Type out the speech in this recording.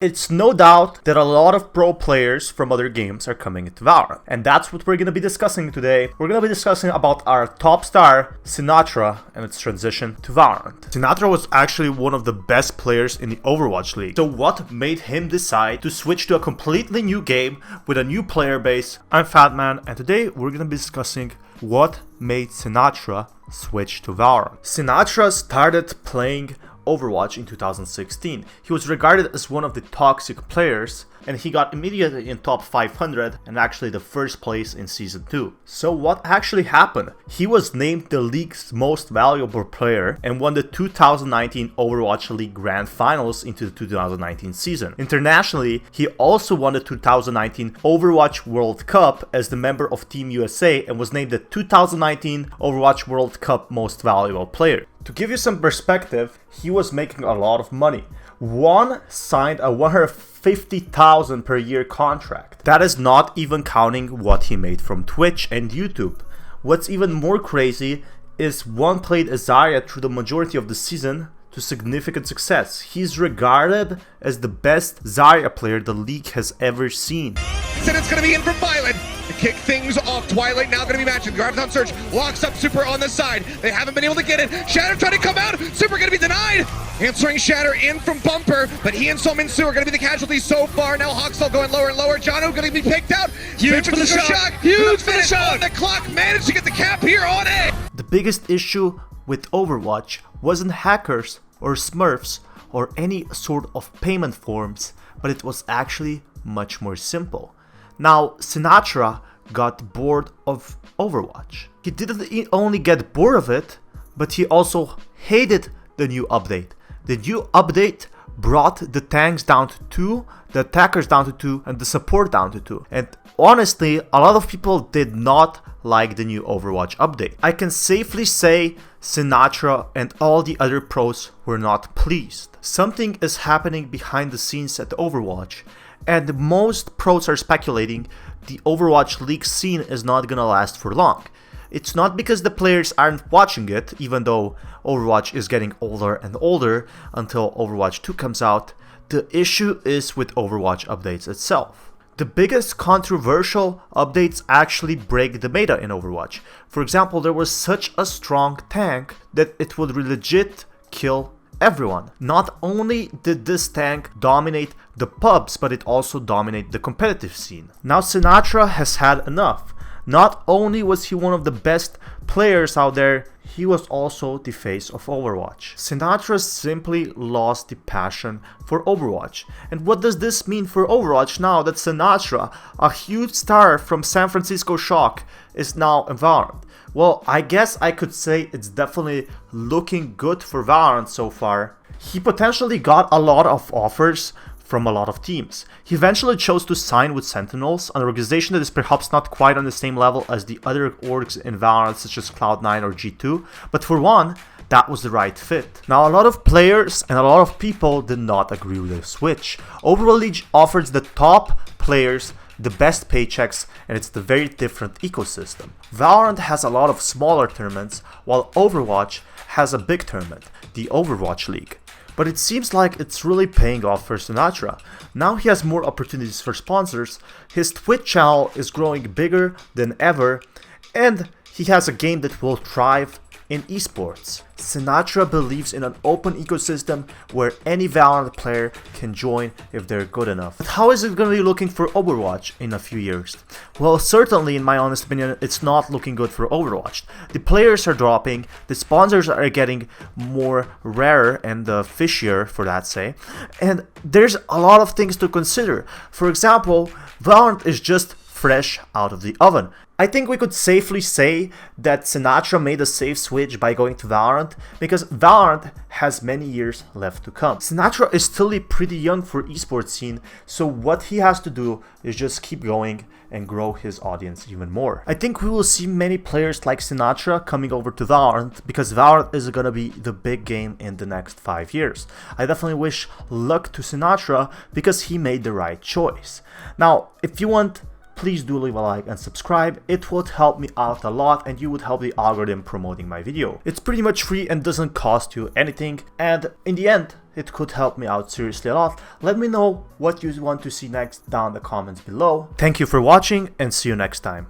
It's no doubt that a lot of pro players from other games are coming into Valorant, and that's what we're going to be discussing today. We're going to be discussing about our top star, Sinatraa, and its transition to Valorant. Sinatraa was actually one of the best players in the Overwatch League. So what made him decide to switch to a completely new game with a new player base? I'm Fatman, and today we're going to be discussing what made Sinatraa switch to Valorant. Sinatraa started playing Overwatch in 2016. He was regarded as one of the toxic players, and he got immediately in top 500 and actually the first place in season 2. So what actually happened? He was named the league's most valuable player and won the 2019 Overwatch League Grand Finals into the 2019 season. Internationally, he also won the 2019 Overwatch World Cup as the member of Team USA and was named the 2019 Overwatch World Cup most valuable player. To give you some perspective, he was making a lot of money. One signed a 150,000 per year contract. That is not even counting what he made from Twitch and YouTube. What's even more crazy is one played Zarya through the majority of the season to significant success. He's regarded as the best Zarya player the league has ever seen. And it's going to be in from Violet to kick things off. Twilight now going to be matching. Graviton Surge locks up Super on the side. They haven't been able to get it. Shatter trying to come out. Super going to be denied. Answering Shatter in from Bumper, but he and Sominsu are going to be the casualties so far. Now Hawksall going lower and lower. Jono going to be picked out. Huge for the shot. Huge for the shot. On the clock, managed to get the cap here on it. The biggest issue with Overwatch wasn't hackers or smurfs or any sort of payment forms, but it was actually much more simple. Now, Sinatraa got bored of Overwatch. He didn't only get bored of it, but he also hated the new update. The new update brought the tanks down to 2, the attackers down to 2, and the support down to 2. And honestly, a lot of people did not like the new Overwatch update. I can safely say Sinatraa and all the other pros were not pleased. Something is happening behind the scenes at Overwatch, and most pros are speculating the Overwatch League scene is not gonna last for long. It's not because the players aren't watching it, even though Overwatch is getting older and older until Overwatch 2 comes out. The issue is with Overwatch updates itself. The biggest controversial updates actually break the meta in Overwatch. For example, there was such a strong tank that it would legit kill everyone. Not only did this tank dominate the pubs, but it also dominated the competitive scene. Now Sinatraa has had enough. Not only was he one of the best players out there, he was also the face of Overwatch. Sinatraa simply lost the passion for Overwatch. And what does this mean for Overwatch now that Sinatraa, a huge star from San Francisco Shock, is now in Valorant? Well, I guess I could say it's definitely looking good for Valorant so far. He potentially got a lot of offers from a lot of teams. He eventually chose to sign with Sentinels, an organization that is perhaps not quite on the same level as the other orgs in Valorant such as Cloud9 or G2, but for one, that was the right fit. Now, a lot of players and a lot of people did not agree with the switch. Overwatch League offers the top players the best paychecks, and it's the very different ecosystem. Valorant has a lot of smaller tournaments, while Overwatch has a big tournament, the Overwatch League. But it seems like it's really paying off for Sinatraa. Now he has more opportunities for sponsors, his Twitch channel is growing bigger than ever, and he has a game that will thrive in esports. Sinatraa believes in an open ecosystem where any Valorant player can join if they're good enough. But how is it going to be looking for Overwatch in a few years? Well, certainly in my honest opinion, it's not looking good for Overwatch. The players are dropping, the sponsors are getting more rarer and fishier for that say, and there's a lot of things to consider. For example, Valorant is just fresh out of the oven. I think we could safely say that Sinatraa made a safe switch by going to Valorant because Valorant has many years left to come. Sinatraa is still pretty young for esports scene, so what he has to do is just keep going and grow his audience even more. I think we will see many players like Sinatraa coming over to Valorant because Valorant is gonna be the big game in the next 5 years. I definitely wish luck to Sinatraa because he made the right choice. Now, if you want please do leave a like and subscribe. It would help me out a lot and you would help the algorithm promoting my video. It's pretty much free and doesn't cost you anything, and in the end it could help me out seriously a lot. Let me know what you want to see next down in the comments below. Thank you for watching and see you next time.